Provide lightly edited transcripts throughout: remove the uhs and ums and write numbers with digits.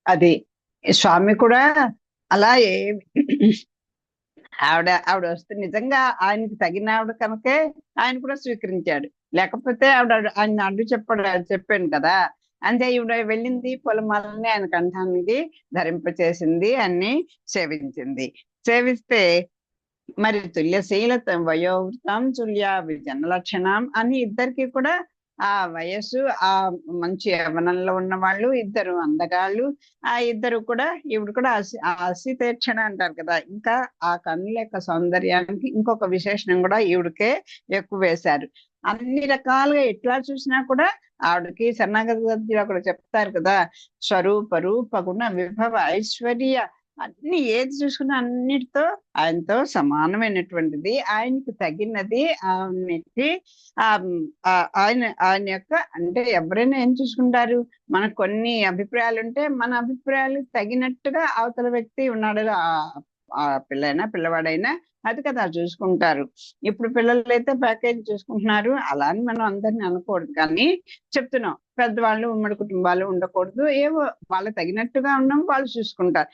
అది స్వామి కూడా అలా ఆవిడ వస్తే నిజంగా ఆయనకి తగిన ఆవిడ కనుకే ఆయన కూడా స్వీకరించాడు. లేకపోతే ఆయన అడ్డు చెప్పాను కదా. అంతే ఈవిడ వెళ్ళింది, పొలమాలని ఆయన కంఠానికి ధరింపచేసింది, అన్ని సేవించింది. సేవిస్తే మరి తుల్యశీలత వయోవృతం తుల్య విజన లక్షణం అని ఇద్దరికి కూడా ఆ వయస్సు, ఆ మంచి యవ్వనంలో ఉన్న వాళ్ళు ఇద్దరు అందగాళ్ళు. ఆ ఇద్దరు కూడా ఈవిడ కూడా అసి తీక్షణ అంటారు కదా. ఇంకా ఆ కన్నుల యొక్క సౌందర్యానికి ఇంకొక విశేషణం కూడా ఈవిడకే ఎక్కువ వేశారు. అన్ని రకాలుగా ఎట్లా చూసినా కూడా ఆవిడకి శరణాగతి అక్కడ చెప్తారు కదా, స్వరూప రూప గుణ విభవ ఐశ్వర్య అన్ని ఏది చూసుకున్నా అన్నిటితో ఆయనతో సమానమైనటువంటిది, ఆయనకి తగినది. ఆయనకి ఆ ఆయన ఆయన యొక్క అంటే ఎవరైనా ఏం చూసుకుంటారు, మనకు కొన్ని అభిప్రాయాలు ఉంటే మన అభిప్రాయాలు తగినట్టుగా అవతల వ్యక్తి ఉన్నాడు, ఆ పిల్లైనా పిల్లవాడైనా అది కదా చూసుకుంటారు. ఇప్పుడు పిల్లలు అయితే ప్యాకేజ్ చూసుకుంటున్నారు, అలా అని మనం అందరిని అనకూడదు. కానీ చెప్తున్నాం, పెద్దవాళ్ళు ఉమ్మడి కుటుంబాలు ఉండకూడదు, ఏవో వాళ్ళు తగినట్టుగా ఉన్నాం, వాళ్ళు చూసుకుంటారు.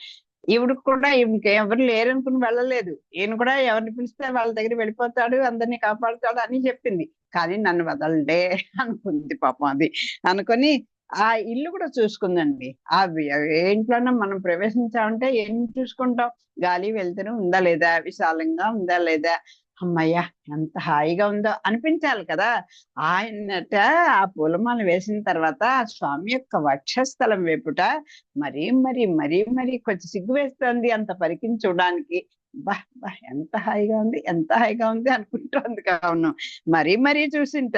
ఈవిడ కూడా ఇంకెవరు లేరనుకుని వెళ్ళలేదు. ఈయన కూడా ఎవరిని పిలిస్తే వాళ్ళ దగ్గర వెళ్ళిపోతాడు, అందరినీ కాపాడుతాడు అని చెప్పింది. కానీ నన్ను వదలడే అనుకుంది పాపం. అది అనుకొని ఆ ఇల్లు కూడా చూసుకుందండి. ఏ ఇంట్లోనే మనం ప్రవేశించామంటే ఏం చూసుకుంటాం, గాలి వెళ్తూనే ఉందా లేదా, విశాలంగా ఉందా లేదా, అమ్మయ్య ఎంత హాయిగా ఉందో అనిపించాలి కదా. ఆయనట ఆ పూలమాల వేసిన తర్వాత ఆ స్వామి యొక్క వక్షస్థలం వేపుట మరీ మరీ మరీ మరీ కొంచెం సిగ్గు వేస్తుంది అంత పరికిని చూడడానికి. బా బా ఎంత హాయిగా ఉంది, ఎంత హాయిగా ఉంది అనుకుంటోంది కావును. మరీ మరీ చూసింట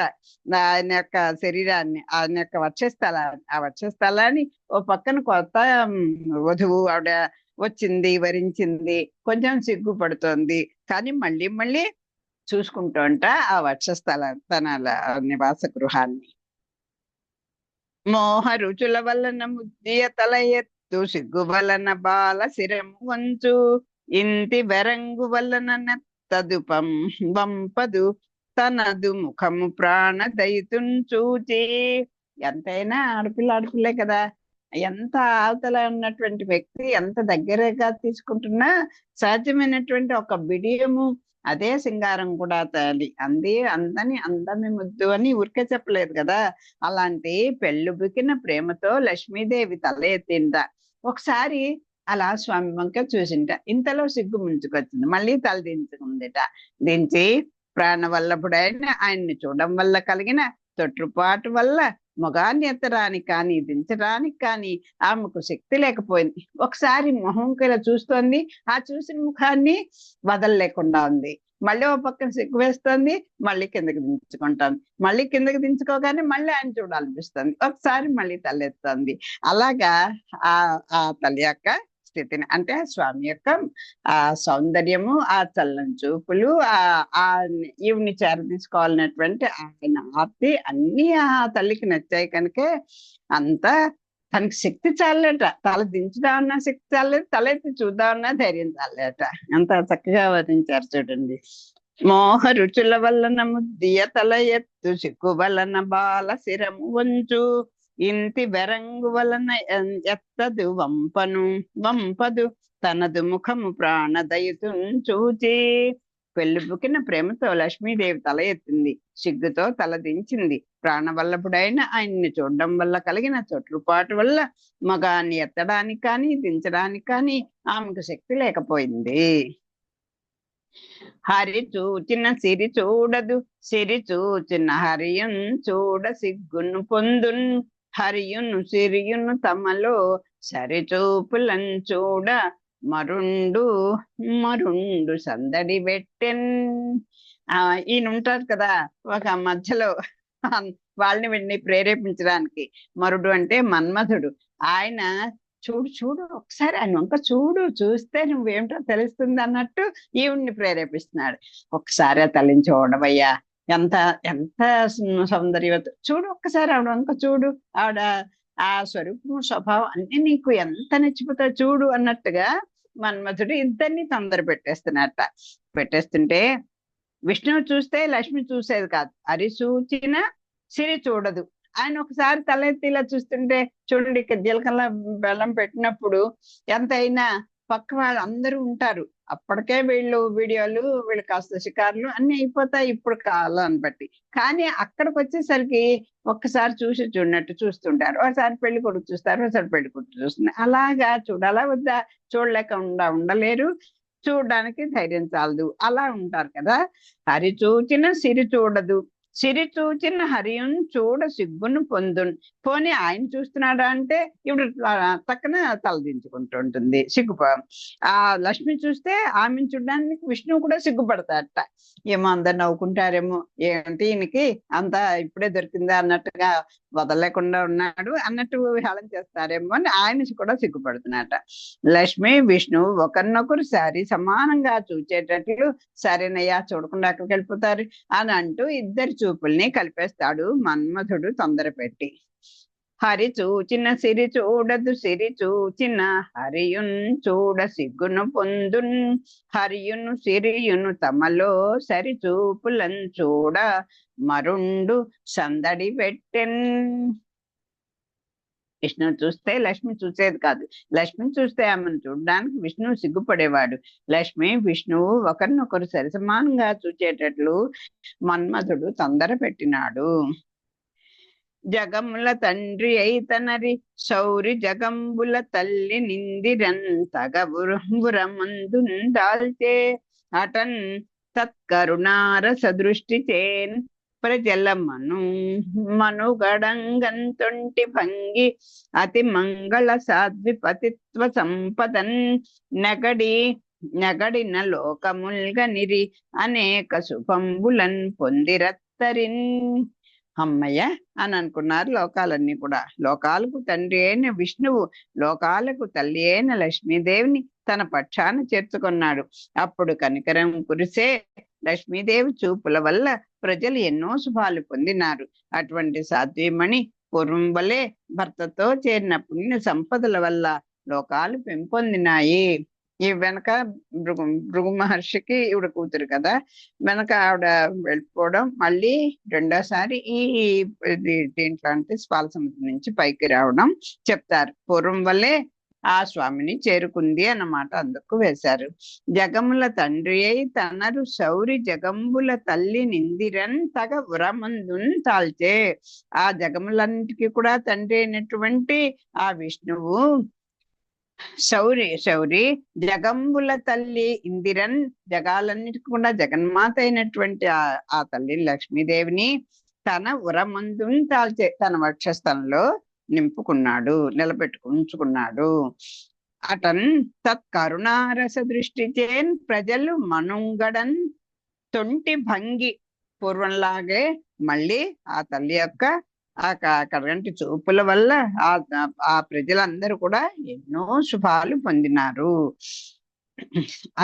ఆయన యొక్క శరీరాన్ని, ఆయన యొక్క వక్షస్థలాన్ని. ఆ వక్షస్థలాన్ని ఓ పక్కన కొత్త వధువు ఆవిడ వచ్చింది, వరించింది, కొంచెం సిగ్గుపడుతోంది. కానీ మళ్ళీ మళ్ళీ చూసుకుంటూ అంట ఆ వక్షస్థల తన నివాస గృహాన్ని. మోహ రుచుల వలన ముద్దియ తల ఎత్తు, సిగ్గు వలన బాల శిరము వంచు, ఇంటి వెరంగు వలన నెత్తదుపం వంపదు, తనదు ముఖము ప్రాణ దయితున్ చూచి. ఎంతైనా ఆడపిల్లే కదా, ఎంత అవతల ఉన్నటువంటి వ్యక్తి ఎంత దగ్గరగా తీసుకుంటున్నా సహజమైనటువంటి ఒక బిడియము, అదే సింగారం కూడా తేలి అందని అందమి ముద్దు అని ఊరికే చెప్పలేదు కదా. అలాంటి పెళ్ళుబికిన ప్రేమతో లక్ష్మీదేవి తల ఎత్తింద. ఒకసారి అలా స్వామి వంక చూసింట, ఇంతలో సిగ్గు ముంచుకొచ్చింది, మళ్ళీ తల దించుకుందిట. దించి ప్రాణవల్లభుడైన ఆయన్ని చూడడం వల్ల కలిగిన తొట్టుపాటు వల్ల మొగాన్ని ఎత్తడానికి కానీ దించడానికి కానీ ఆమెకు శక్తి లేకపోయింది. ఒకసారి మొహంకి ఇలా చూస్తోంది, ఆ చూసిన ముఖాన్ని వదలలేకుండా ఉంది. మళ్ళీ ఓ పక్కన సిగ్గు వేస్తోంది, మళ్ళీ కిందకి దించుకుంటోంది, మళ్ళీ కిందకి దించుకోగానే మళ్ళీ ఆయన చూడాలనిపిస్తుంది, ఒకసారి మళ్ళీ తలెత్తుంది. అలాగా ఆ ఆ తల్లి యొక్క స్థితిని, అంటే స్వామి యొక్క ఆ సౌందర్యము, ఆ చల్లని చూపులు, ఆ ఈవిని చేర తీసుకోవాలన్నటువంటి ఆయన ఆర్తి అన్ని ఆ తల్లికి నచ్చాయి కనుకే అంత తనకి శక్తి చాలేట. తల దించుదామన్నా శక్తి చాలేదు, తలెత్తి చూద్దామన్నా ధైర్యం చాలేట. అంత చక్కగా వర్ణించారు చూడండి. మోహ రుచుల వలన ముద్దియ తల ఎత్తు, సిగ్గు వలన బాల శిరము వంచు, ఇంటి బెరంగు వలన ఎత్తదు వంపదు, తనదు ముఖము ప్రాణదయుతున్ చూచి. పెళ్ళిబుకిన ప్రేమతో లక్ష్మీదేవి తల ఎత్తింది, సిగ్గుతో తల దించింది. ప్రాణవల్లభుడైన ఆయన్ని చూడడం వల్ల కలిగిన చొట్లుపాటు వల్ల మగాన్ని ఎత్తడానికి కానీ దించడానికి కానీ ఆమెకు శక్తి లేకపోయింది. హరి చూచిన సిరి చూడదు, సిరి చూచిన హరియున్ చూడ సిగ్గును పొందున్, హరియును సిరియును తమలో సరిచూపులను చూడ మరుండు మరుండు సందడి పెట్టెన్. ఈయన ఉంటారు కదా ఒక మధ్యలో వాళ్ళని వీడిని ప్రేరేపించడానికి, మరుడు అంటే మన్మధుడు. ఆయన చూడు చూడు ఒకసారి ఆయన వంక చూడు, చూస్తే నువ్వేమిటో తెలుస్తుంది అన్నట్టు ఈవిడ్ని ప్రేరేపిస్తున్నాడు. ఒకసారి తల్లిని చూడవయ్యా, ఎంత ఎంత సౌందర్యవత, చూడు ఒక్కసారి ఆవిడ వంక చూడు, ఆవిడ ఆ స్వరూపము స్వభావం అన్ని నీకు ఎంత నచ్చిపోతా చూడు అన్నట్టుగా మన్మధుడు ఇద్దరిని తొందర పెట్టేస్తుంటే విష్ణువు చూస్తే లక్ష్మి చూసేది కాదు, హరి చూచిన సిరి చూడదు. ఆయన ఒకసారి తలెత్తి ఇలా చూస్తుంటే, చూడండి ఇక్కడ జీలకర్ర బెల్లం పెట్టినప్పుడు ఎంతైనా పక్క వాళ్ళు అందరూ ఉంటారు. అప్పటికే వీళ్ళు వీడియోలు, వీళ్ళు కాస్త షికారులు అన్ని అయిపోతాయి ఇప్పుడు కాలాన్ని బట్టి. కానీ అక్కడికి వచ్చేసరికి ఒక్కసారి చూసి చూడనట్టు చూస్తుంటారు. ఒకసారి పెళ్లి కొడుకు చూస్తారు, ఒకసారి పెళ్లి కొడుకు చూస్తున్నారు. అలాగా చూడాలా వద్దా, చూడలేకుండా ఉండలేరు, చూడడానికి ధైర్యం చాలదు, అలా ఉంటారు కదా. హరి చూచిన సిరి చూడదు, సిరి చూచిన హరియున్ చూడ సిగ్గును పొందున్. పోనీ ఆయన చూస్తున్నాడా అంటే ఇప్పుడు పక్కన తలదించుకుంటుంటుంది సిగ్గుప. ఆ లక్ష్మి చూస్తే ఆమెను చూడడానికి విష్ణువు కూడా సిగ్గుపడతాడట. ఏమో అందరు నవ్వుకుంటారేమో, ఏంటి ఈయనకి అంతా ఇప్పుడే దొరికిందా అన్నట్టుగా వదలలేకుండా ఉన్నాడు అన్నట్టు హేళన చేస్తారేమో అని ఆయన కూడా సిగ్గుపడుతున్నట. లక్ష్మి విష్ణువు ఒకరినొకరు సరి సమానంగా చూచేటట్లు, సరేనయ్యా చూడకుండా అక్కడికి వెళ్ళిపోతారు అని అంటూ ఇద్దరి చూపుల్ని కలిపేస్తాడు మన్మధుడు తొందరపెట్టి. హరి చూచిన సిరి చూడదు, సిరి చూచిన హరియున్ చూడ సిగ్గును పొందున్. హరియును సిరియును తమలో సరి చూపులను చూడ మరుండు సందడి పెట్టెన్. విష్ణువు చూస్తే లక్ష్మి చూసేది కాదు, లక్ష్మి చూస్తే ఆమెను చూడడానికి విష్ణువు సిగ్గుపడేవాడు. లక్ష్మి విష్ణువు ఒకరినొకరు సరిసమానంగా చూచేటట్లు మన్మధుడు తొందర పెట్టినాడు. జగముల తండ్రి అయితనరి శౌరి జగంబుల తల్లి నిందిరన్ తగబురమందున్ దాల్చే. అటన్ తత్కరుణార సదృష్టి చేన్ ప్రజల మనుగడంగంతొంటి భంగి అతి మంగళ సాధ్విపతిత్వ సంపదన్ నగడిన లోకముల్గనిరి అనేక శుభంబులన్ పొందిరత్తరిన్. అమ్మయ్య అని అనుకున్నారు లోకాలన్నీ కూడా. లోకాలకు తండ్రి అయిన విష్ణువు లోకాలకు తల్లి అయిన లక్ష్మీదేవిని తన పక్షాన చేర్చుకున్నాడు. అప్పుడు కనికరం కురిసే లక్ష్మీదేవి చూపుల వల్ల ప్రజలు ఎన్నో శుభాలు పొందినారు. అటువంటి సాధ్వీమణి పూర్వం వలె భర్తతో చేరిన పుణ్య సంపదల వల్ల లోకాలు పెంపొందినాయి. ఈ వెనక భృగు మహర్షికి ఈవిడ కూతురు కదా, వెనక ఆవిడ వెళ్ళిపోవడం, మళ్ళీ రెండోసారి ఈ దీంట్లో అంటే పాలసముద్రం నుంచి పైకి రావడం చెప్తారు. పూర్వం వల్లే ఆ స్వామిని చేరుకుంది అన్నమాట, అందుకు వేశారు. జగముల తండ్రి అయి తనరు శౌరి జగంబుల తల్లి నిందిరన్ తగ ఉరమందున్ తాల్చే. ఆ జగములన్నిటికీ కూడా తండ్రి అయినటువంటి ఆ విష్ణువు శౌరి జగంబుల తల్లి ఇందిరన్, జగాలన్నిటికీ కూడా జగన్మాత అయినటువంటి ఆ తల్లి లక్ష్మీదేవిని తన ఉరమందున్ తాల్చే, తన వక్షస్థలంలో నింపుకున్నాడు, ఉంచుకున్నాడు. అటన్ తత్కరుణారస దృష్టి చేన్ ప్రజలు మనుంగడన్ తొంటి భంగి. పూర్వంలాగే మళ్ళీ ఆ తల్లి యొక్క కడగంటి చూపుల వల్ల ఆ ప్రజలందరూ కూడా ఎన్నో శుభాలు పొందినారు.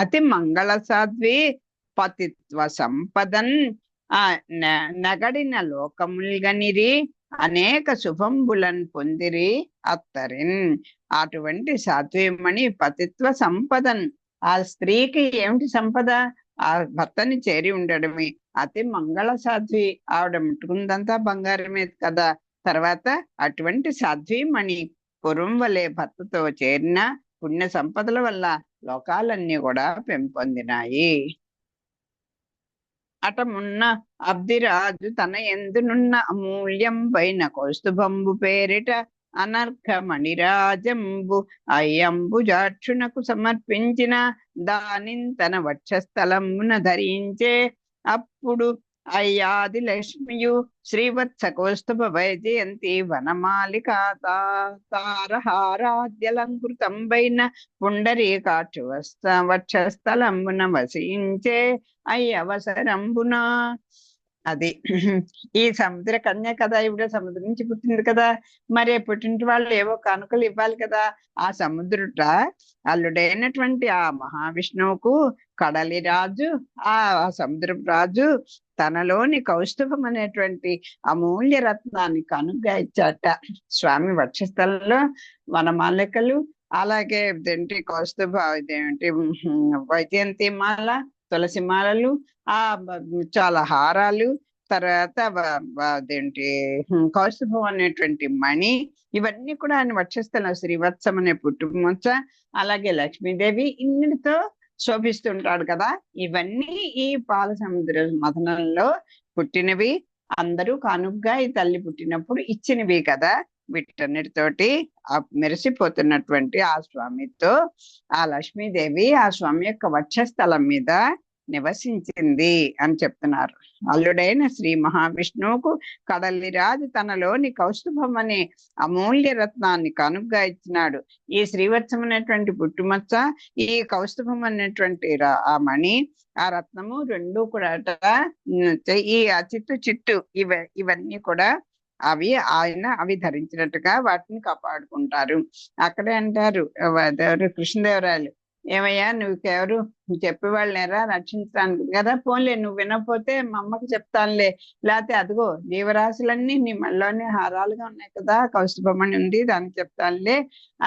అతి మంగళ సాధ్వి పతిత్వ సంపదన్ నగడిన లోకముల్గనిరి అనేక శుభంబులను పొందిరి అత్తరిన్. అటువంటి సాధ్వీమణి పతిత్వ సంపదన్, ఆ స్త్రీకి ఏమిటి సంపద? ఆ భర్తని చేరి ఉండడమే. అతి మంగళ సాధ్వి, ఆవిడ ముట్టుకుందంతా బంగారమే కదా. తర్వాత అటువంటి సాధ్వీమణి పూర్వం వలె భర్తతో చేరిన పుణ్య సంపదల వల్ల లోకాలన్నీ కూడా పెంపొందినాయి. అటమున్న అబ్దిరాజు తన ఎందునున్న అమూల్యం పైన కౌస్తుభంబు పేరిట అనర్ఘ మణిరాజంబు అయ్యంబుజాక్షునకు సమర్పించిన దానిని తన వక్షస్థలమున ధరించే. అప్పుడు అయ్యాది లక్ష్మియు శ్రీవత్స కౌస్తుభ వైజయంతి వనమాలికా తారహారాద్యలంకృతంబైన పుండరీకాక్షు వక్షస్థలమున వసించే అయ్యవసరంబున. అది ఈ సముద్ర కన్య కదా, ఇవిడ సముద్రం నుంచి పుట్టింది కదా, మరి పుట్టింటి వాళ్ళు ఏవో కానుకలు ఇవ్వాలి కదా. ఆ సముద్రుట అల్లుడైనటువంటి ఆ మహావిష్ణువుకు కడలి రాజు, ఆ సముద్రపు రాజు తనలోని కౌస్తుభం అనేటువంటి అమూల్య రత్నాన్ని కనుగ్గా ఇచ్చాట. స్వామి వక్షస్థలంలో వనమాలికలు, అలాగే ఇదేంటి కౌస్తుభ, ఇదేంటి వైజయంతి మాల, తులసి మాలలు, ఆ చాలా హారాలు, తర్వాత అదేంటి కౌస్తుభం అనేటువంటి మణి, ఇవన్నీ కూడా ఆయన వక్షస్థలం, శ్రీవత్సం అనే పుట్టుమచ్చ, అలాగే లక్ష్మీదేవి ఇన్నిటితో శోభిస్తుంటాడు కదా. ఇవన్నీ ఈ పాల సముద్ర మథనంలో పుట్టినవి, అందరూ కానుగ్గా ఈ తల్లి పుట్టినప్పుడు ఇచ్చినవి కదా. వీటన్నిటితోటి ఆ మెరిసిపోతున్నటువంటి ఆ స్వామితో ఆ లక్ష్మీదేవి ఆ స్వామి యొక్క వక్షస్థలం మీద నివసించింది అని చెప్తున్నారు. అల్లుడైన శ్రీ మహావిష్ణువుకు కడలిరాజు తనలోని కౌస్తుభం అనే అమూల్య రత్నాన్ని కానుగ్గా ఇచ్చినాడు. ఈ శ్రీవత్సం అనేటువంటి పుట్టుమచ్చ, ఈ కౌస్తుభం అనేటువంటి ఆ మణి, ఆ రత్నము రెండు కూడా ఈ చిట్టు ఇవన్నీ కూడా అవి ధరించినట్టుగా వాటిని కాపాడుకుంటారు. అక్కడే అంటారు కృష్ణదేవరాయలు, ఏమయ్యా నువ్వుకెవరు చెప్పేవాళ్ళు లేరా రక్షించడానికి కదా, పోన్లే నువ్వు వినకపోతే మా అమ్మకి చెప్తానులే, లేకపోతే అదిగో జీవరాశులన్నీ నీ మెళ్ళలోనే హారాలుగా ఉన్నాయి కదా, కౌస్తుభమణి ఉంది దానికి చెప్తానులే,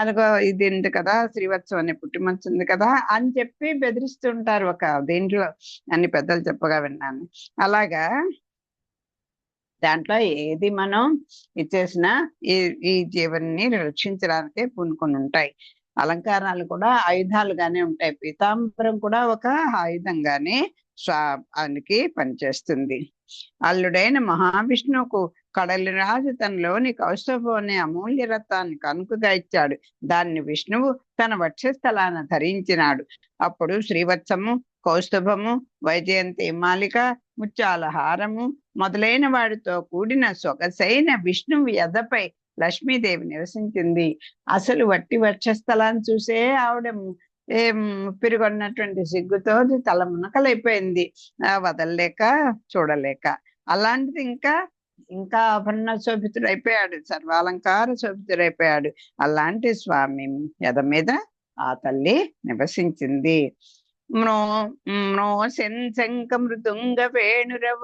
అదిగో ఇది ఉంది కదా శ్రీవత్సం అనే పుట్టిమచ్చ ఉంది కదా అని చెప్పి బెదిరిస్తుంటారు ఒక దీంట్లో అని పెద్దలు చెప్పగా విన్నాను. అలాగా దాంట్లో ఏది మనం ఇచ్చేసినా ఈ జీవన్ని రక్షించడానికే పూనుకొని ఉంటాయి. అలంకారాలు కూడా ఆయుధాలుగానే ఉంటాయి. పీతాంబరం కూడా ఒక ఆయుధంగానే ఆయనకి పనిచేస్తుంది. అల్లుడైన మహావిష్ణువుకు కడలిరాజు తనలోని కౌస్తుభం అనే అమూల్య రత్నాన్ని కనుకగా ఇచ్చాడు. దాన్ని విష్ణువు తన వక్షస్థలాన ధరించినాడు. అప్పుడు శ్రీవత్సము, కౌస్తుభము, వైజయంతి మాలిక, ముత్యాల హారము మొదలైన వాడితో కూడిన సొగసైన విష్ణువు ఎదపై లక్ష్మీదేవి నివసించింది. అసలు వట్టి వక్షస్థలాన్ని చూసే ఆవిడ పిరుగొన్నటువంటి సిగ్గుతో తల మునకలైపోయింది, వదలలేక చూడలేక. అలాంటిది ఇంకా ఆభరణ శోభితుడైపోయాడు, సర్వాలంకార శోభితుడైపోయాడు. అలాంటి స్వామి ఎద మీద ఆ తల్లి నివసించింది. శంఖ మృదుంగ వేణురవ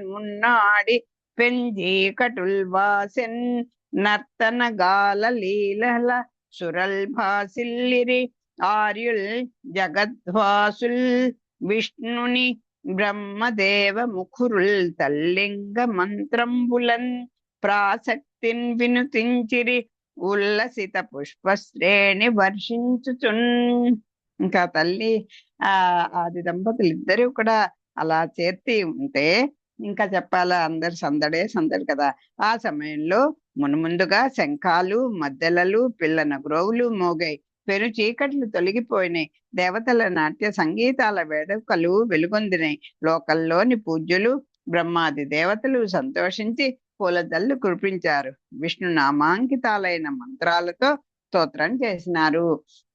మున్నాడి పెంజి కటుల్ వాసెన్ నర్తన గాల లీలల సురల్ భాసిల్లిరి ఆర్యుల్ జగద్వాసుల్ విష్ణుని బ్రహ్మదేవ ముఖురుల్ తల్లింగ మంత్రంబులన్ ప్రాసక్తిన్ వినుతించిరి ఉల్లసిత పుష్పశ్రేణి వర్షించుచున్. ఇంకా తల్లి ఆది దంపతులు ఇద్దరు కూడా అలా చేర్తి ఉంటే ఇంకా చెప్పాలా, అందరు సందడే కదా. ఆ సమయంలో మునుముందుగా శంఖాలు, మద్దెలలు, పిల్లన గ్రోవులు మోగాయి. పెను చీకట్లు తొలగిపోయినాయి. దేవతల నాట్య సంగీతాల వేడుకలు వెలుగొందినాయి. లోకల్లోని పూజ్యులు బ్రహ్మాది దేవతలు సంతోషించి పూలదల్లు కురిపించారు. విష్ణు నామాంకితాలైన మంత్రాలతో స్తోత్రం చేసినారు.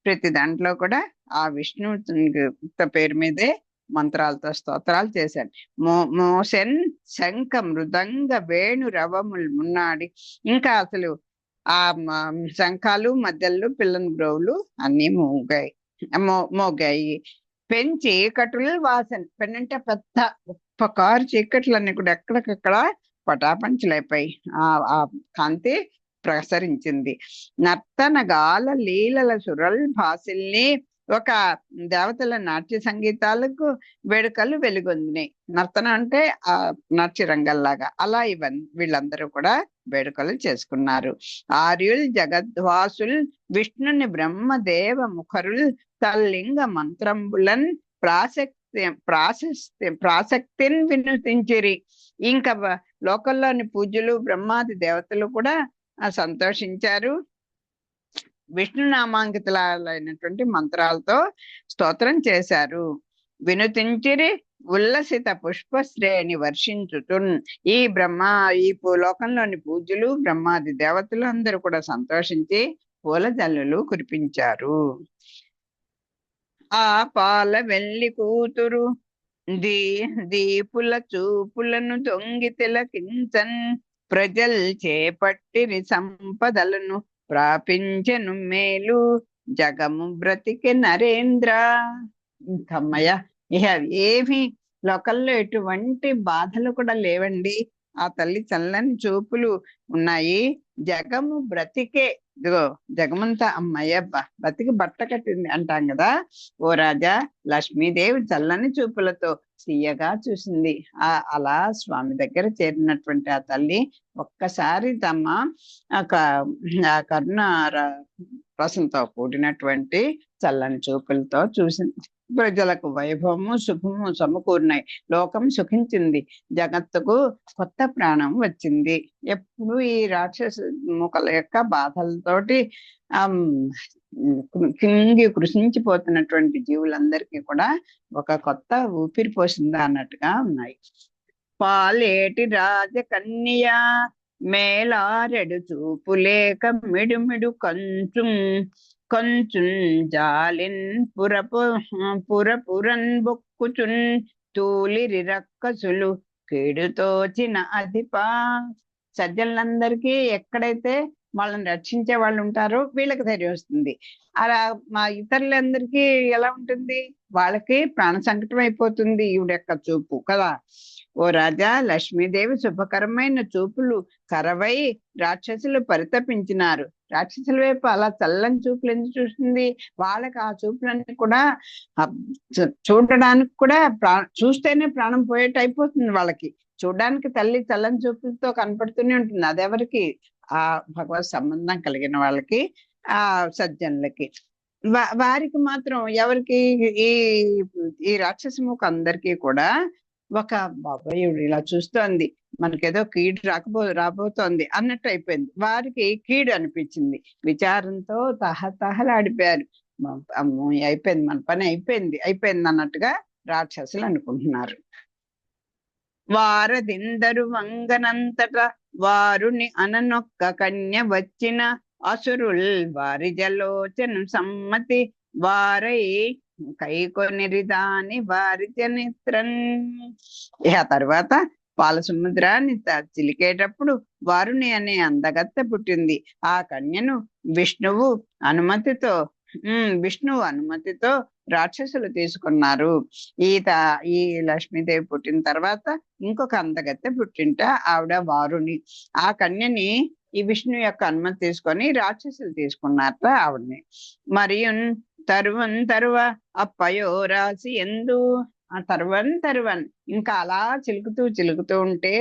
ప్రతి దాంట్లో కూడా ఆ విష్ణు పేరు మీదే మంత్రాలతో స్తోత్రాలు చేశాడు. మోసెన్ శంఖ మృదంగ వేణు రవములు మున్నాడి. ఇంకా అసలు ఆ శంఖాలు, మధ్యలు, పిల్లని గ్రోవులు అన్ని మోగాయి. చీకట్లు వాసన, పెన్నంటే పెద్ద ఉప్పకారు చీకట్లన్నీ కూడా ఎక్కడికక్కడ పటాపంచలైపోయి ఆ కాంతి ప్రసరించింది. నర్తన గాల లీలల సురల్ భాసిల్ని, ఒక దేవతల నాట్య సంగీతాలకు వేడుకలు వెలుగొందినాయి. నర్తన అంటే ఆ నాట్య రంగంలాగా. అలా వీళ్ళందరూ కూడా వేడుకలు చేసుకున్నారు. ఆర్యుల్ జగద్వాసుల్ విష్ణుని బ్రహ్మదేవ ముఖరుల్ తల్లింగ మంత్రంబులన్ ప్రాసక్తిని వినుతించిరి. ఇంకా లోకల్లోని పూజ్యులు బ్రహ్మాది దేవతలు కూడా సంతోషించారు. విష్ణునామాంకితులైనటువంటి మంత్రాలతో స్తోత్రం చేశారు. వినుతించిరి ఉల్లసిత పుష్ప శ్రేణి వర్షించుతున్. ఈ లోకంలోని పూజ్యులు బ్రహ్మాది దేవతలు అందరూ కూడా సంతోషించి పూల జల్లులు కురిపించారు. ఆ పాల వెల్లి కూతురు దీపుల చూపులను దొంగి తిలకించన్, ప్రజల్ చేపట్టిరి సంపదలను ప్రాపించెను మేలు, జగము బ్రతికి నరేంద్ర. ఇంకమ్మయ్య, ఇక ఏమి లోకల్లో ఎటువంటి బాధలు కూడా లేవండి. ఆ తల్లి చల్లని చూపులు ఉన్నాయి. జగము బ్రతికే, ఇదిగో జగమంతా అమ్మయ్య బతికి బట్ట కట్టింది అంటాం కదా. ఓ రాజా, లక్ష్మీదేవి చల్లని చూపులతో తీయగా చూసింది. అలా స్వామి దగ్గర చేరినటువంటి ఆ తల్లి ఒక్కసారి తమ ఆ కరుణ రసంతో కూడినటువంటి చల్లని చూపులతో చూసింది. ప్రజలకు వైభవము శుభము సమకూరినాయి, లోకం సుఖించింది, జగత్తుకు కొత్త ప్రాణం వచ్చింది. ఎప్పుడు ఈ రాక్షస ముఖల యొక్క బాధలతోటి కింగి కృషించిపోతున్నటువంటి జీవులందరికీ కూడా ఒక కొత్త ఊపిరి పోసిందా అన్నట్టుగా ఉన్నాయి. పాలేటి రాజకన్య మేలారెడు చూపులేక మిడుమిడు కంచున్ జాలిన్ పురపురన్ బొక్కుచున్ తూలిరి రక్కసులు కేడుతోచిన అధిపా. సజ్జనులందరికీ ఎక్కడైతే వాళ్ళని రక్షించే వాళ్ళు ఉంటారో వీళ్ళకి ధైర్యం వస్తుంది. అలా మా ఇతరులందరికీ ఎలా ఉంటుంది, వాళ్ళకి ప్రాణ సంకటం అయిపోతుంది ఈవిడ యొక్క చూపు కదా. ఓ రాజా, లక్ష్మీదేవి శుభకరమైన చూపులు కరవై రాక్షసులు పరితపించినారు. రాక్షసుల వైపు అలా చల్లని చూపులు ఎందుకు చూస్తుంది, వాళ్ళకి ఆ చూపులన్నీ కూడా చూడడానికి కూడా చూస్తేనే ప్రాణం పోయేట అయిపోతుంది వాళ్ళకి. చూడడానికి తల్లి చల్లని చూపులతో కనపడుతూనే ఉంటుంది. అదెవరికి, ఆ భగవత్ సంబంధం కలిగిన వాళ్ళకి, ఆ సజ్జనులకి. వారికి మాత్రం ఎవరికి, ఈ రాక్షసముఖ అందరికీ కూడా ఒక బాబాయ్ ఇలా చూస్తోంది, మనకేదో కీడు రాబోతోంది అన్నట్టు అయిపోయింది. వారికి కీడు అనిపించింది. విచారంతో తహతహలాడిపోయారు. అయిపోయింది, మన పని అయిపోయింది అన్నట్టుగా రాక్షసులు అనుకుంటున్నారు. వారదిందరు వంగనంతట వారుని అననొక్క కన్య వచ్చిన అసురుల్ వారి జలోచను సమ్మతి వారై కైకొనిరిదాని వారి జనిత్రన్. ఇక తర్వాత పాల సముద్రాన్ని చిలికేటప్పుడు వారుని అనే అందగత్తె పుట్టింది. ఆ కన్యను విష్ణువు అనుమతితో రాక్షసులు తీసుకున్నారు. ఈ లక్ష్మీదేవి పుట్టిన తర్వాత ఇంకొక అందగత్తె పుట్టింట, ఆవిడ వారుని. ఆ కన్యని ఈ విష్ణు యొక్క అనుమతి తీసుకొని రాక్షసులు తీసుకున్నారట ఆవిడని. మరియు తరువ అప్పయో రాసి ఎందు ఆ తరువన్ ఇంకా అలా చిలుకుతూ ఉంటే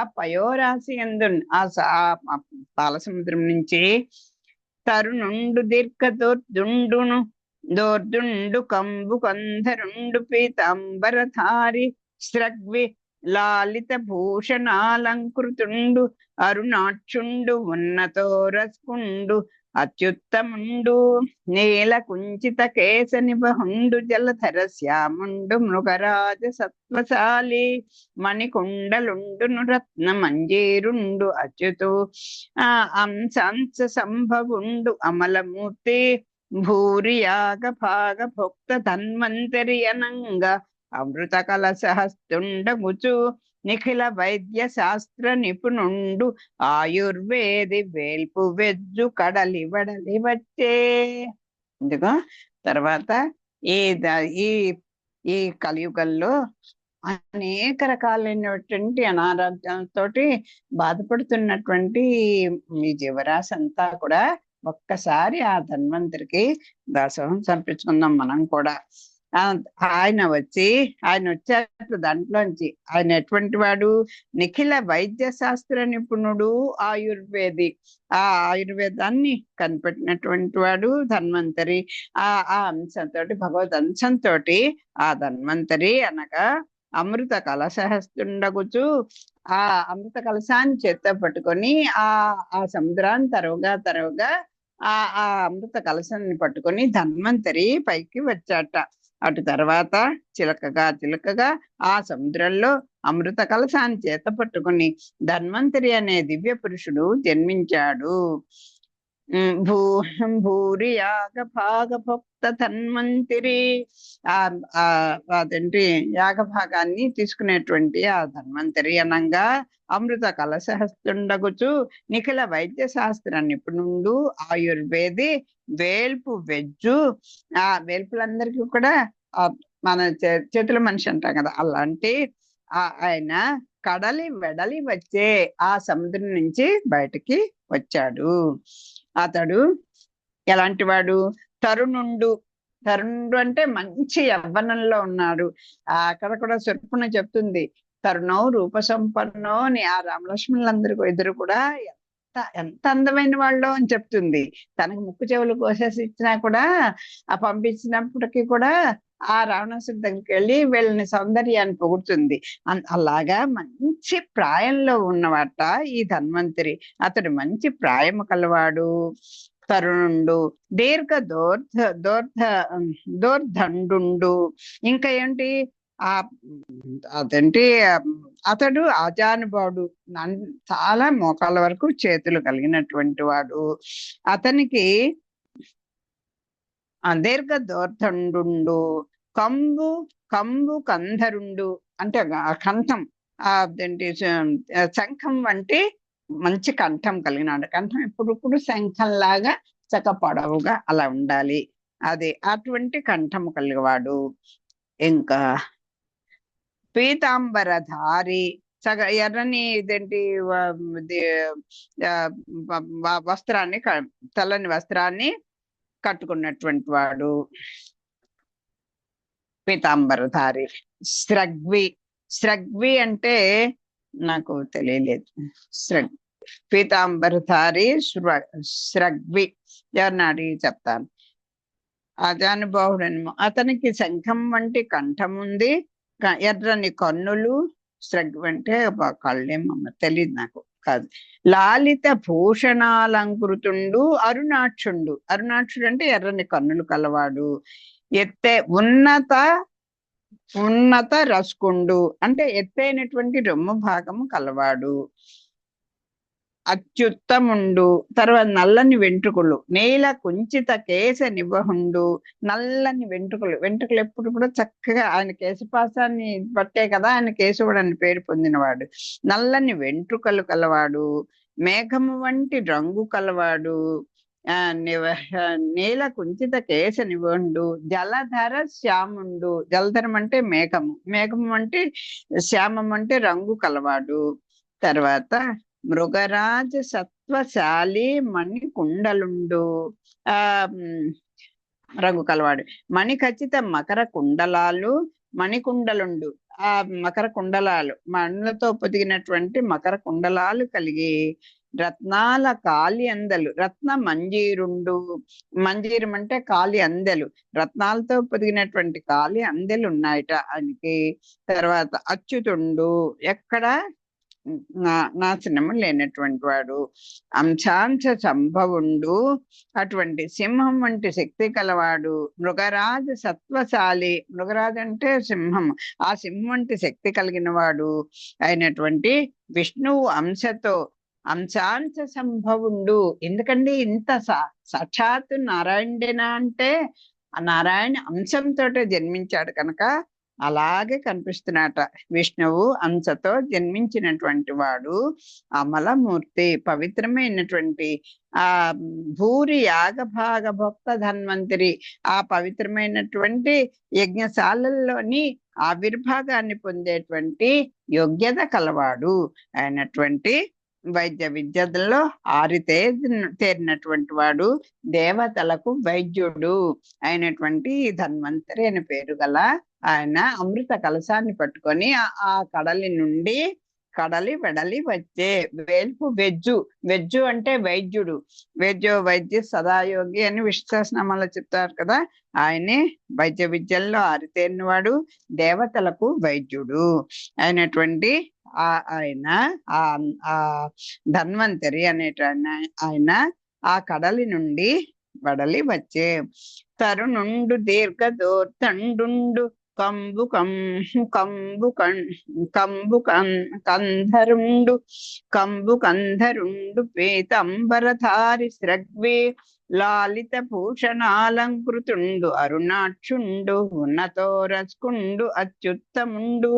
ఆ పయోరాశి ఎందు ఆ పాల సముద్రం నుంచి తరుణుండు దోర్దుండు కంబు కొందరుండు పీతాంబరధారి స్రగ్వి లాలిత భూషణాలంకృతుండు అరుణాక్షుండు ఉన్నతో రస్కుండు అత్యుత్తముండు నీల కుంచిత కేశ నిబహుండు జలధర శ్యాముండు మృగరాజ సత్వశాలి మణికుండలుండును రత్న మంజీరుండు అచ్యుతు అంశాంశ సంభవుండు అమలమూర్తి భూరి యాగ భాగ భుక్త ధన్వంతరి అనంగ అమృత కలసహస్తుండగుచు నిఖిల వైద్య శాస్త్ర నిపుణుండు ఆయుర్వేది వేల్పు వెజ్జు కడలి వడలి వచ్చే. ఎందుకో తర్వాత ఈ కలియుగంలో అనేక రకాలైనటువంటి అనారోగ్యాలతోటి బాధపడుతున్నటువంటి ఈ జీవరాశి అంతా కూడా ఒక్కసారి ఆ ధన్వంతరికి దాసోహం సమర్పించుకుందాం మనం కూడా. ఆయన వచ్చారు దాంట్లోంచి. ఆయన ఎటువంటి వాడు, నిఖిల వైద్య శాస్త్ర నిపుణుడు, ఆయుర్వేది. ఆ ఆయుర్వేదాన్ని కనిపెట్టినటువంటి వాడు ధన్వంతరి. ఆ అంశంతో, భగవద్ అంశంతో ఆ ధన్వంతరి అనగా అమృత కలశహస్తుండగుచు ఆ అమృత కలశాన్ని చేత్తో పట్టుకొని ఆ సముద్రాన్ని తరువుగా ఆ అమృత కలశాన్ని పట్టుకొని ధన్వంతరి పైకి వచ్చాట. అటు తర్వాత చిలకగా ఆ సముద్రంలో అమృత కలశాన్ని చేత పట్టుకుని ధన్వంతరి అనే దివ్య పురుషుడు జన్మించాడు. భూరి యాగ భాగ భక్త ధన్వంతరి. అదేంటి యాగభాగాన్ని తీసుకునేటువంటి ఆ ధన్వంతరి అనంగా అమృత కలశహస్తుండగుచు నిఖిల వైద్య శాస్త్ర నిపుణుడు ఆయుర్వేది వేల్పు వెజ్జు. ఆ వేల్పులందరికీ కూడా మన చేతుల మనిషి అంటాం కదా, అలాంటి ఆయన కడలి వెడలి వచ్చే ఆ సముద్రం నుంచి బయటికి వచ్చాడు. అతడు ఎలాంటి వాడు? తరుణుండు. తరుణుడు అంటే మంచి యవ్వనంలో ఉన్నాడు. అక్కడ కూడా శుర్పున చెప్తుంది, తరుణో రూప సంపన్నో అని. ఆ రామలక్ష్మణులందరికీ ఇద్దరు కూడా ఎంత అందమైన వాళ్ళు అని చెప్తుంది. తనకు ముక్కు చెవులు కోసేసి ఇచ్చినా కూడా, ఆ పంపించినప్పటికీ కూడా ఆ రావణాసుడి దగ్గరికి వెళ్ళి వీళ్ళని సౌందర్యాన్ని పొగుడుతుంది. అలాగా మంచి ప్రాయంలో ఉన్నవాట ఈ ధన్వంతరి. అతడు మంచి ప్రాయము కలవాడు, తరుణుండు, దీర్ఘ దోర్ధండు. ఇంకా ఏంటి? ఆ అదేంటి, అతడు ఆజానుభావుడు, చాలా మోకాళ్ళ వరకు చేతులు కలిగినటువంటి వాడు. అతనికి దీర్ఘ దోర్ధండు, కంబు కంబు కంధరుండు అంటే కంఠం, అదేంటి శంఖం వంటి మంచి కంఠం కలిగినాడు. కంఠం ఇప్పుడు శంఖంలాగా చక్క పొడవుగా అలా ఉండాలి, అది అటువంటి కంఠం కలిగివాడు. ఇంకా పీతాంబరధారి, ఎర్రని ఇదేంటి వస్త్రాన్ని, తెల్లని వస్త్రాన్ని కట్టుకున్నటువంటి వాడు పీతాంబరధారి. స్రగ్వి అంటే నాకు తెలియలేదు. పీతాంబరధారి స్రగ్వి, ఎవరిని అడిగి చెప్తాను. అజానుభావుడని. అతనికి శంఖం వంటి కంఠం ఉంది, ఎర్రని కన్నులు. స్రగ్వి అంటే కళ్ళేమమ్మ తెలియదు నాకు, కాదు. లాలిత భూషణాలంకృతుండు అరుణాక్షుండు. అరుణాక్షుడు అంటే ఎర్రని కన్నులు కలవాడు. ఉన్నత రస్కుండు అంటే ఎత్తైనటువంటి రొమ్ము భాగము కలవాడు. అత్యుత్తముండు. తర్వాత నల్లని వెంట్రుకలు, నేల కుంచిత కేశ నిబహుండు. నల్లని వెంట్రుకలు ఎప్పుడు కూడా చక్కగా, ఆయన కేశపాసాన్ని బట్టే కదా ఆయన కేశవుడు అని పేరు పొందినవాడు. నల్లని వెంట్రుకలు కలవాడు, మేఘము వంటి రంగు కలవాడు. నేల కుంచిత కేశ నిబహుండు, జలధర శ్యాముండు. జలధరం అంటే మేఘము అంటే శ్యామం అంటే రంగు కలవాడు. తర్వాత మృగరాజ సత్వశాలి మణికుండలుండు, రంగు కలవాడు. మణి ఖచ్చిత మకర కుండలాలు మణికుండలుండు. ఆ మకర కుండలాలు, మణులతో పొదిగినటువంటి మకర కుండలాలు కలిగి, రత్నాల కాలి అందలు, రత్న మంజీరుండు. మంజీరం అంటే కాలి అందెలు, రత్నాలతో పొదిగినటువంటి కాలి అందెలు ఉన్నాయట ఆయనకి. తర్వాత అచ్యుతుండు, ఎక్కడ నాశనము లేనటువంటి వాడు. అంశాంశ సంభవుండు, అటువంటి సింహం వంటి శక్తి కలవాడు. మృగరాజ సత్వశాలి, మృగరాజు అంటే సింహం, ఆ సింహం వంటి శక్తి కలిగిన వాడు అయినటువంటి విష్ణువు అంశతో, అంశాంశ సంభవుండు. ఎందుకండి ఇంత సాక్షాత్తు నారాయణుడేనా అంటే ఆ నారాయణ అంశంతో జన్మించాడు కనుక అలాగే కనిపిస్తున్నట. విష్ణువు అంశతో జన్మించినటువంటి వాడు అమలమూర్తి, పవిత్రమైనటువంటి ఆ భూరి యాగభాగ భక్త ధన్వంతరి, ఆ పవిత్రమైనటువంటి యజ్ఞశాలల్లోని ఆవిర్భాగాన్ని పొందేటువంటి యోగ్యత కలవాడు అయినటువంటి, వైద్య విద్యలో తేరినటువంటి వాడు, దేవతలకు వైద్యుడు అయినటువంటి ధన్వంతరి అని పేరు గల ఆయన అమృత కలశాన్ని పట్టుకొని ఆ కడలి వెడలి వచ్చే వేల్పు వెజ్జు అంటే వైద్యుడు. వైద్య సదాయోగి అని విష్ణు సహస్రనామాలో చెప్తారు కదా. ఆయనే వైద్య విద్యల్లో ఆరితేరినవాడు, దేవతలకు వైద్యుడు అయినటువంటి ఆయన ఆ ధన్వంతరి ఆయన ఆ కడలి నుండి వడలి వచ్చే. తరుణుండు దీర్ఘ దోర్తండు కంబు కంధరుండు పీతంబరధారి స్రగ్వి లాలిత భూషణాలంకృతుండు అరుణాక్షుండు ఉన్నతోరస్కుండు అత్యుత్తముండు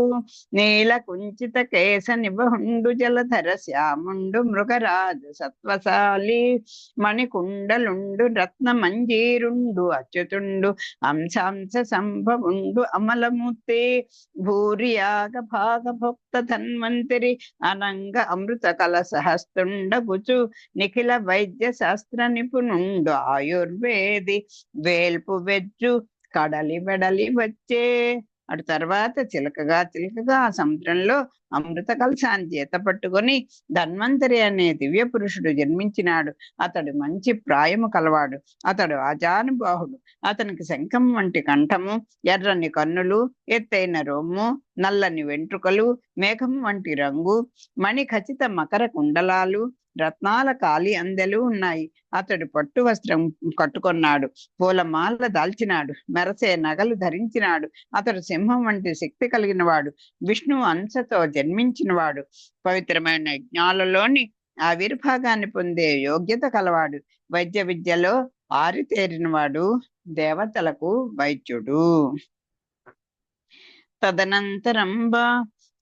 నీల కుంచిత కేశ నిబహుండు జలధర శ్యాముండు మృగరాజు సత్వశాలి మణికుండలుండు రత్న మంజీరుండు అచ్యుతుండు అంశాంశ సంభవుండు అమలమూర్తి భూరియాగ భాగ భక్త ధన్వంతరి అనంగ అమృత కలసహస్తుండగుచు నిఖిల వైద్య శాస్త్ర నిపుణుండు ఆయుర్వేది వేల్పు వెజ్జు కడలి వెడలి వచ్చే. అటు తర్వాత చిలకగా చిలకగా ఆ సముద్రంలో అమృత కలశాన్ని చేత పట్టుకొని ధన్వంతరి అనే దివ్య పురుషుడు జన్మించినాడు. అతడు మంచి ప్రాయము కలవాడు. అతడు ఆజానుబాహుడు. అతనికి శంఖం వంటి కంఠము, ఎర్రని కన్నులు, ఎత్తైన రొమ్ము, నల్లని వెంట్రుకలు, మేఘం వంటి రంగు, మణి ఖచ్చిత మకర కుండలాలు, రత్నాల కాలి అందెలు ఉన్నాయి. అతడు పట్టు వస్త్రం కట్టుకున్నాడు, పూలమాల దాల్చినాడు, మెరసే నగలు ధరించినాడు. అతడు సింహం వంటి శక్తి కలిగిన వాడు, విష్ణు అంశతో జన్మించినవాడు, పవిత్రమైన యజ్ఞాలలోని ఆవిర్భాగాన్ని పొందే యోగ్యత కలవాడు, వైద్య విద్యలో ఆరితేరినవాడు, దేవతలకు వైద్యుడు. తదనంతరంబా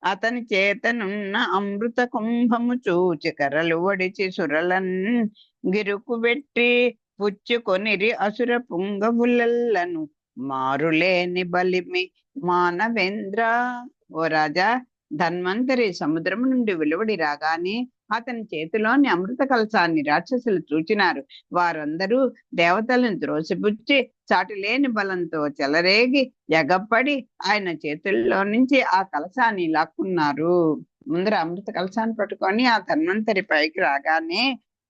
అతని చేతనున్న అమృత కుంభము చూచి కరలు వడిచి సురలన్ గిరుకు పెట్టి పుచ్చుకొనిరి అసుర పుంగవులెల్లను మారులేని బలిమి మానవేంద్ర. ఓ రాజా, ధన్వంతరి సముద్రము నుండి వెలువడి రాగానే అతని చేతిలోని అమృత కలశాన్ని రాక్షసులు చూచినారు. వారందరూ దేవతలను త్రోసిపుచ్చి చాటిలేని బలంతో చెలరేగి ఎగప్పడి ఆయన చేతుల్లో నుంచి ఆ కలశాన్ని లాక్కున్నారు. ముందర అమృత కలశాన్ని పట్టుకొని ఆ ధన్వంతరి పైకి రాగానే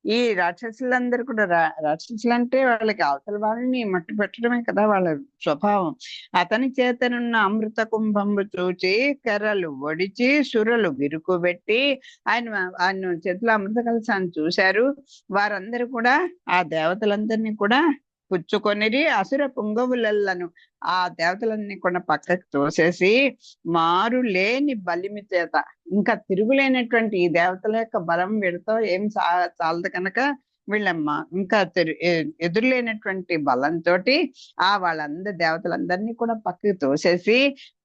ఈ రాక్షసులందరూ కూడా రాక్షసులు అంటే వాళ్ళకి అవతల వాళ్ళని మట్టు పెట్టడమే కదా వాళ్ళ స్వభావం. అతని చేతనున్న అమృత కుంభంబు చూచి కర్రలు ఒడిచి సురలు గిరుకుబెట్టి ఆయన చేతిలో అమృత కలశాన్ని చూశారు. వారందరూ కూడా ఆ దేవతలందరినీ కూడా పుచ్చుకొనిరి అసుర పుంగవులను ఆ దేవతలన్నీ కూడా పక్కకి తోసేసి మారు లేని బలిమి చేత, ఇంకా తిరుగులేనటువంటి ఈ దేవతల యొక్క బలం వీళ్ళతో ఏం చాలదు కనుక వీళ్ళమ్మ ఇంకా ఎదురులేనటువంటి బలంతో ఆ వాళ్ళందరి దేవతలందరినీ కూడా పక్కకి తోసేసి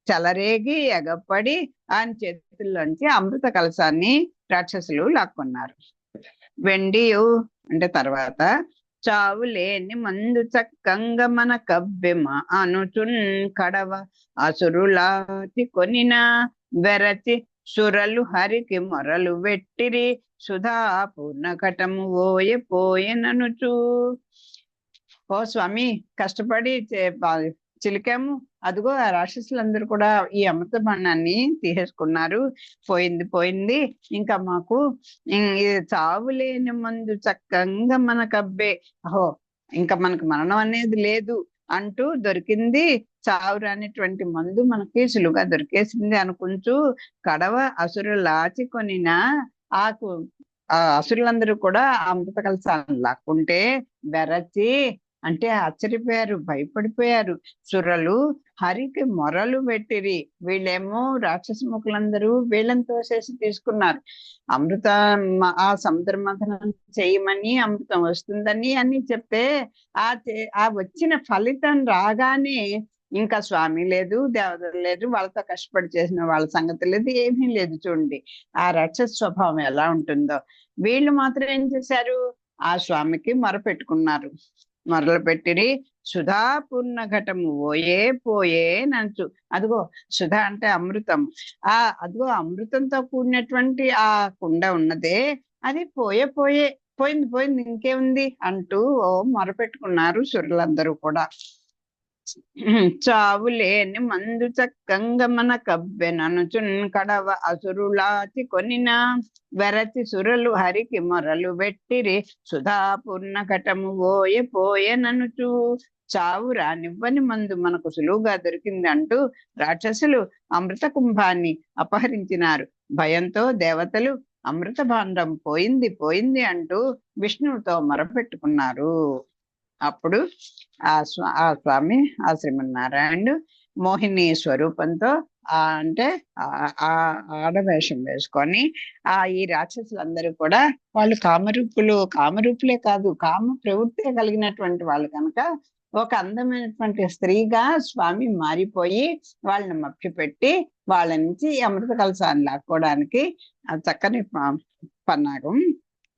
చెలరేగి ఎగపడి ఆయన చేతుల్లోంచి అమృత కలశాన్ని రాక్షసులు లాక్కున్నారు. వెండియు అంటే తర్వాత చావులేని మందు చక్కంగ మన కబ్బెమ అనుచున్ కడవ అసురులాతి కొనిన వెరచి సురలు హరికి మొరలు వెట్టిరి సుధా పూర్ణఘటము ఓయ పోయెననుచు. ఓ స్వామి, కష్టపడి చిలికాము, అదిగో ఆ రాక్షసులందరూ కూడా ఈ అమృత బాణాన్ని తీసేసుకున్నారు. పోయింది పోయింది, ఇంకా మాకు చావులేని మందు చక్కంగా మన కబ్బే, అహో ఇంకా మనకు మరణం అనేది లేదు అంటూ దొరికింది, చావు రానిటువంటి మందు మనకి సులువుగా దొరికేసింది అనుకుంటూ కడవ అసురులాచి కొనిన ఆ అసురులందరూ కూడా అమృత కలశాన్ని లాక్కుంటే బెరచి అంటే ఆశ్చర్యపోయారు, భయపడిపోయారు. సురలు హరికి మొరలు పెట్టిరి. వీళ్ళేమో రాక్షస ముఖులందరూ వీళ్ళని తోసేసి తీసుకున్నారు. అమృత ఆ సముద్ర మథనం చేయమని, అమృతం వస్తుందని అని చెప్తే ఆ వచ్చిన ఫలితం రాగానే ఇంకా స్వామి లేదు, దేవతలు లేదు, వాళ్ళతో కష్టపడి చేసిన వాళ్ళ సంగతి లేదు, ఏమీ లేదు. చూడండి ఆ రాక్షస స్వభావం ఎలా ఉంటుందో. వీళ్ళు మాత్రం ఏం చేశారు, ఆ స్వామికి మొరపెట్టుకున్నారు. మొరలు పెట్టిరి సుధా పూర్ణ ఘటము ఓయే పోయే నంచు. అదిగో సుధా అంటే అమృతం, అదిగో అమృతంతో కూడినటువంటి ఆ కుండ ఉన్నదే అది పోయింది పోయింది ఇంకేముంది అంటూ మొరపెట్టుకున్నారు సురులందరూ కూడా. చావులేని మందు చక్కంగ మన కబ్బెననుచున్ కడవ అసురులాచి కొనిన వెరచి సురలు హరికి మొరలు వెట్టిరి సుధా పూర్ణ ఘటము పోయెననుచు. చావు రానివ్వని మందు మనకు సులువుగా దొరికింది అంటూ రాక్షసులు అమృత కుంభాన్ని అపహరించినారు. భయంతో దేవతలు అమృత భాండం పోయింది పోయింది అంటూ విష్ణువుతో మొరపెట్టుకున్నారు. అప్పుడు ఆ స్వామి ఆ శ్రీమన్నారాయణుడు మోహిని స్వరూపంతో అంటే ఆ ఆడవేషం వేసుకొని ఈ రాక్షసులందరూ కూడా వాళ్ళు కామరూపులే కాదు, కామ ప్రవృత్తి కలిగినటువంటి వాళ్ళు కనుక ఒక అందమైనటువంటి స్త్రీగా స్వామి మారిపోయి వాళ్ళని మభ్యపెట్టి వాళ్ళ నుంచి అమృత కలశాన్ని లాక్కోవడానికి చక్కని పన్నాగం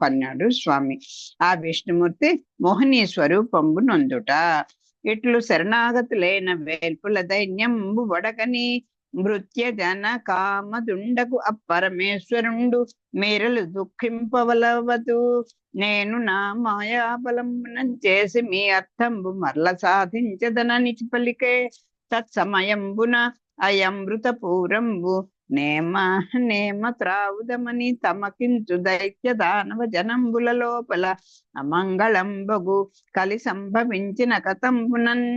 పన్నాడు స్వామి. ఆ విష్ణుమూర్తి మోహిని స్వరూపంబు నొందుట ఇట్లు శరణాగతులైన వేల్పుల దైన్యంబు వడకని మృత్య జన కామదుండకు అపరమేశ్వరుండు మీరలు దుఃఖింపవలవదు. నేను నా మాయాబలమునం చేసి మీ అర్థంబు మరల సాధించదనని పలికే తత్సమయంబున అయమృత పూరంబు నేమ త్రావుదమని తమకించు దైత్య దానవ జనంబుల లోపల అమంగళంబగు కలి సంభవించిన కథంబునన్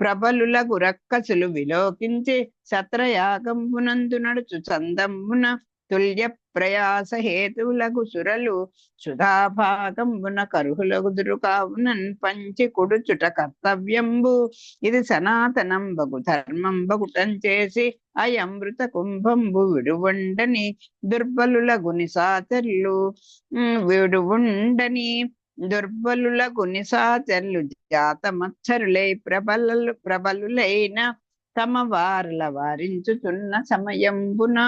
ప్రబలులకు రక్కసులు విలోకించి సత్రయాగంబునందు నడుచు చందంబున తుల్య ప్రయాస హేతువులకు సురలు సుధాభాగంబున కరుహులగుదురు కావునన్ పంచి కొడుచుట కర్తవ్యంబు. ఇది సనాతనంబగు ధర్మంబగుటం చేసి అయమృత కుంభంబు విడువండని దుర్బలులగు నిశాచర్లు దుర్బలులకు నిశాచర్లు జాతమత్సరులై ప్రబలులైన తమ వారల వారించుతున్న సమయంబున.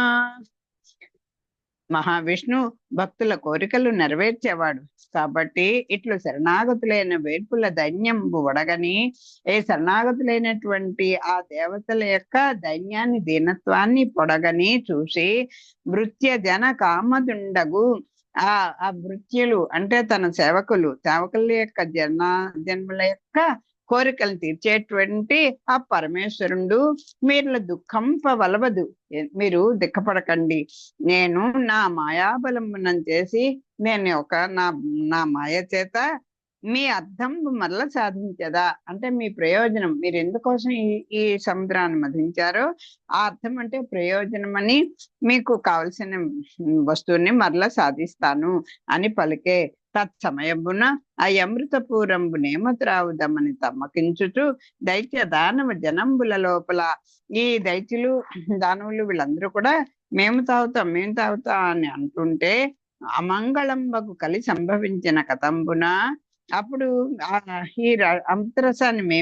మహావిష్ణు భక్తుల కోరికలు నెరవేర్చేవాడు కాబట్టి ఇట్లు శరణాగతులైన వేల్పుల దైన్యంబు వడగని శరణాగతులైనటువంటి ఆ దేవతల యొక్క దైన్యాన్ని దీనత్వాన్ని పొడగని చూసి మృత్య జన కామదుండగు ఆ మృత్యులు అంటే తన సేవకుల యొక్క జన్మల యొక్క కోరికలు తీర్చేటువంటి ఆ పరమేశ్వరుడు మీరు దుఃఖంపవలవదు, మీరు దుఃఖపడకండి. నేను నా మాయాబలమునం చేసి నేను నా మాయ చేత మీ అర్థం మరల సాధించదా అంటే మీ ప్రయోజనం, మీరు ఎందుకోసం ఈ సముద్రాన్ని మధించారో ఆ అర్థం అంటే ప్రయోజనం అని మీకు కావలసిన వస్తువుని మరల సాధిస్తాను అని పలికే తత్సమయమున అయమృత పూరంబు నేమత్రావుదమని తమ్మకించుచు దైత్య దానవ జనంబుల లోపల ఈ దైత్యులు దానవులు వీళ్ళందరూ కూడా మేము తాగుతాం అని అంటుంటే అమంగళంబకు కలి సంభవించిన కథంబున అప్పుడు ఈ అమృతరసాన్ని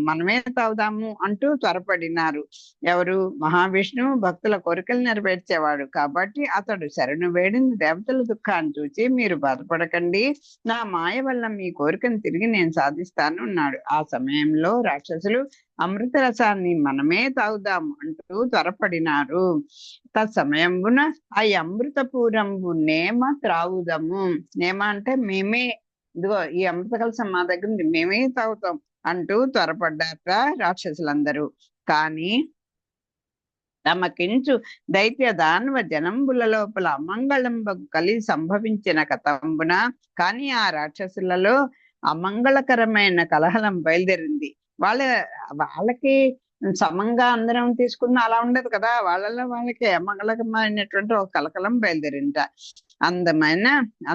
మనమే తాగుదాము అంటూ త్వరపడినారు. ఎవరు? మహావిష్ణువు భక్తుల కోరికలు నెరవేర్చేవాడు కాబట్టి అతడు శరణు వేడింది దేవతల దుఃఖాన్ని చూచి మీరు బాధపడకండి, నా మాయ వల్ల మీ కోరికను తిరిగి నేను సాధిస్తాను అన్నాడు. ఆ సమయంలో రాక్షసులు అమృత రసాన్ని మనమే తాగుదాము అంటూ త్వరపడినారు. తత్సమయంబున ఆ అమృత పూరంబు నేమ త్రావుదము, నేమ అంటే మేమే, ఇదిగో ఈ అమృత కలశం మా దగ్గర ఉంది మేమే తాగుతాం అంటూ త్వరపడ్డారట రాక్షసులందరూ. కానీ తమకించు దైత్య దానవ జనంబుల లోపల అమంగళంబకు కలి సంభవించిన కథంబున కానీ ఆ రాక్షసులలో అమంగళకరమైన కలహలం బయలుదేరింది. వాళ్ళకి సమంగా అందరం తీసుకున్న అలా ఉండదు కదా, వాళ్ళలో వాళ్ళకి అమంగళకరమైనటువంటి ఒక కలకలం బయలుదేరింట.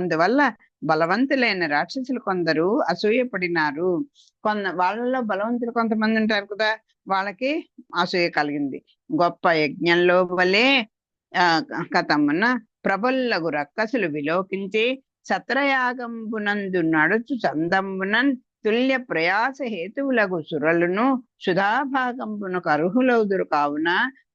అందువల్ల బలవంతులైన రాక్షసులు కొందరు అసూయపడినారు. వాళ్ళలో బలవంతులు కొంతమంది ఉంటారు కదా, వాళ్ళకి అసూయ కలిగింది. గొప్ప యజ్ఞంలో వలే కథమున ప్రబల్లగు రక్కసులు విలోకించి సత్రయాగంబునందు నడుచు చందంబునన్ తుల్య ప్రయాస హేతువులగు సురలును సుధాభాగంబునకు అర్హులౌదురు కావున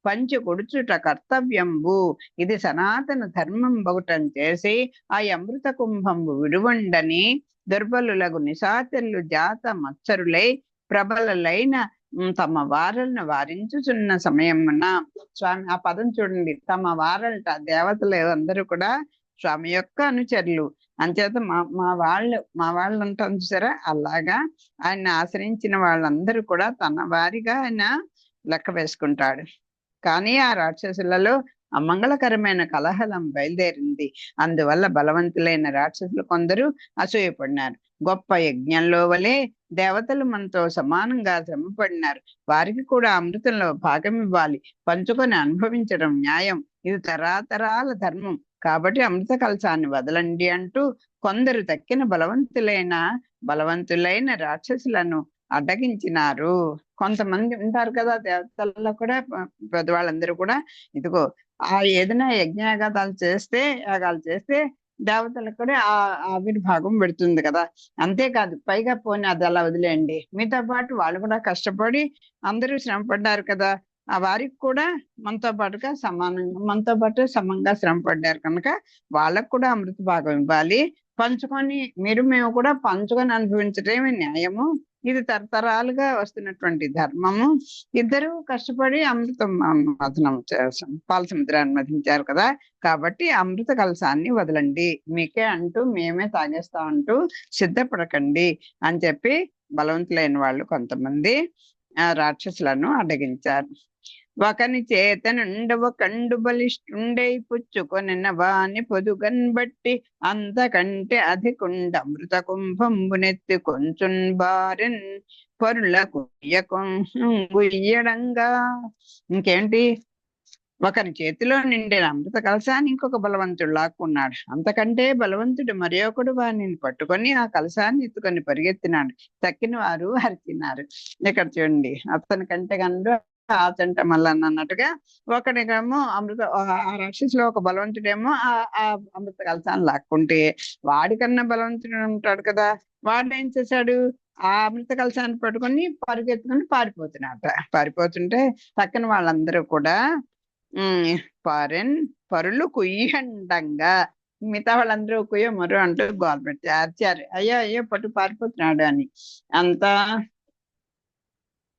పంచి కొడుచుట కర్తవ్యంబు. ఇది సనాతన ధర్మం బగుటం చేసి ఆ అమృత కుంభంబు విడువండని దుర్బలులగు నిశాచరులు జాత మత్సరులై ప్రబలలైన తమ వారలను వారించుచున్న సమయమున. స్వామి ఆ పదం చూడండి, తమ వారలట దేవతలు అందరూ కూడా స్వామి యొక్క అనుచరులు. అంచేత మా వాళ్ళు అంటాం చూసారా, అలాగా ఆయన ఆశ్రయించిన వాళ్ళందరూ కూడా తన వారిగా ఆయన లెక్క వేసుకుంటాడు. కానీ ఆ రాక్షసులలో అమంగళకరమైన కలహలం బయలుదేరింది. అందువల్ల బలవంతులైన రాక్షసులు కొందరు అసూయపడినారు. గొప్ప యజ్ఞంలో వలె దేవతలు మనతో సమానంగా శ్రమపడినారు, వారికి కూడా అమృతంలో భాగం ఇవ్వాలి, పంచుకొని అనుభవించడం న్యాయం, ఇది తరాతరాల ధర్మం కాబట్టి అమృత కలశాన్ని వదలండి అంటూ కొందరు తక్కిన బలవంతులైన రాక్షసులను అడ్డగించినారు. కొంతమంది ఉంటారు కదా దేవతల్లో కూడా పెద్దవాళ్ళందరూ కూడా ఇదిగో ఆ ఏదైనా యజ్ఞయాగాలు చేస్తే యాగాలు చేస్తే దేవతలకు కూడా ఆ ఆవిర్భాగం పెడుతుంది కదా. అంతేకాదు పైగా పోనీ అది అలా వదిలేయండి, మీతో పాటు వాళ్ళు కూడా కష్టపడి అందరూ శ్రమ పడ్డారు కదా, ఆ వారికి కూడా మనతో పాటు సమంగా శ్రమ పడ్డారు కనుక వాళ్ళకు కూడా అమృత భాగం ఇవ్వాలి. పంచుకొని మేము కూడా పంచుకొని అనుభవించడమే న్యాయము. ఇది తరతరాలుగా వస్తున్నటువంటి ధర్మము. ఇద్దరు కష్టపడి అమృతం మథనం పాల సముద్రాన్ని మధించారు కదా, కాబట్టి అమృత కలశాన్ని వదలండి, మీకే అంటూ మేమే తాగేస్తా అంటూ సిద్ధపడకండి అని చెప్పి బలవంతులైన వాళ్ళు కొంతమంది రాక్షసులను అడ్డగించారు. ఒకని చేతనుండవ కండు బలిష్ఠుండై పుచ్చుకొనిన వాని పొదుగన్ బట్టి అంతకంటే అధికుండ అమృత కుంభంబునెత్తి కొంచున్ బారెన్ పరుల గుయ్యడంగా. ఇంకేంటి, ఒకరి చేతిలో నిండిన అమృత కలశాన్ని ఇంకొక బలవంతుడు లాక్కున్నాడు. అంతకంటే బలవంతుడు మరి ఒకడు వారిని పట్టుకొని ఆ కలశాన్ని ఎత్తుకొని పరిగెత్తినాడు. తక్కిన వారు హరిచినారు. ఇక్కడ చూడండి, అతని కంటే కనుక ఆ చెంట మల్లన్న అన్నట్టుగా ఒకడికేమో ఆ రాక్షసులో ఒక బలవంతుడేమో ఆ అమృత కలశాన్ని లాక్కుంటే వాడికన్నా బలవంతుడు ఉంటాడు కదా, వాడు ఏం చేశాడు, ఆ అమృత కలశాన్ని పట్టుకొని పరిగెత్తుకొని పారిపోతుంటే పక్కన వాళ్ళందరూ కూడా పరులు కుయ్యండంగా, మిగతా వాళ్ళందరూ కుయ్య మరో అంటూ గోల్ పెట్టి అరిచారు, అయ్యో అయ్యో పట్టు పారిపోతున్నాడు అని. అంతా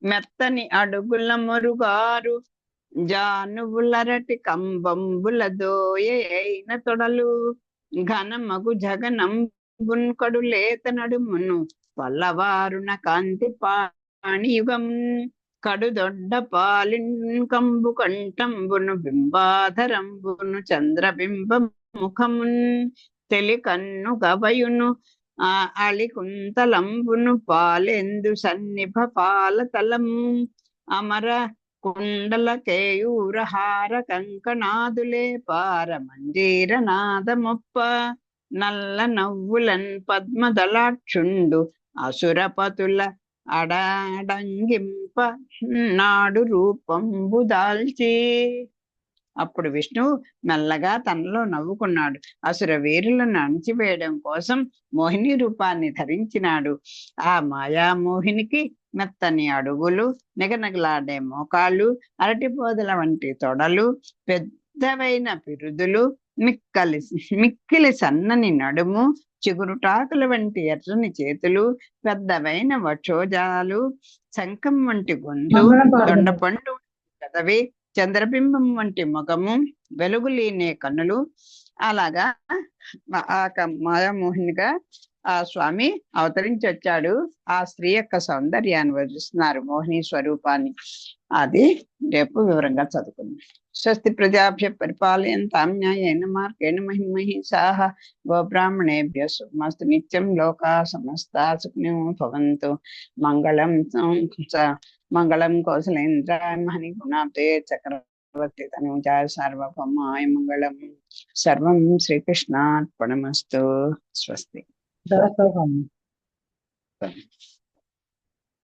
మెత్తని అడుగుల మరుగారు జానువులరటి కంబంబుల దోయైన తొడలు ఘనమగు జగనంబున్ కడు లేత నడుమును పల్లవారున కాంతి పాణియుగం కడు దొడ్డ పాలిన్ కంబు కంఠంబును బింబాధరంబును చంద్రబింబ ముఖమున్ తెలి కన్ను గవయును అళికుంతలంబును పాలెందు సన్నిభ పాలతలము అమర కుండల కేయూరహార కంకణాదులే పార మంజీర నాదమొప్ప నల్ల నవ్వులన్ పద్మదళాక్షుండు అసురపతుల అడాడంగింప నాడు రూపంబు దాల్చి. అప్పుడు విష్ణువు మెల్లగా తనలో నవ్వుకున్నాడు. అసుర వీరులను అణిచివేయడం కోసం మోహిని రూపాన్ని ధరించినాడు. ఆ మాయామోహినికి మెత్తని అడుగులు, నిగనగలాడే మోకాళ్ళు, అరటిపోదల వంటి తొడలు, పెద్దవైన పిరుదులు, మిక్కిలి సన్నని నడుము, చిగురుటాకుల వంటి ఎర్రని చేతులు, పెద్దవైన వక్షోజాలు, శంఖం వంటి గొంతు, దొండపండు పెదవి, చంద్రబింబం వంటి ముఖము, వెలుగులీనే కన్నులు. అలాగా మాయామోహినిగా ఆ స్వామి అవతరించి వచ్చాడు. ఆ స్త్రీ యొక్క సౌందర్యాన్ని వర్ణిస్తున్నారు, మోహిని స్వరూపాన్ని. అది రేపు వివరంగా చదువుకుందాం. స్వస్తి ప్రజాభ్య పరిపాలయంతాం న్యాయేన మార్గేణ మహిమహీసాః గోబ్రాహ్మణేభ్యః శుభమస్తు నిత్యం లోకాః సమస్తాః సుఖినో భవంతు. మంగళం కౌసలేంద్రాయ మహనీగుణాబ్దే చక్రవర్తి తనూజాయ సార్వభౌమాయ మంగళం. సర్వం శ్రీకృష్ణార్పణమస్తు. స్వస్తి.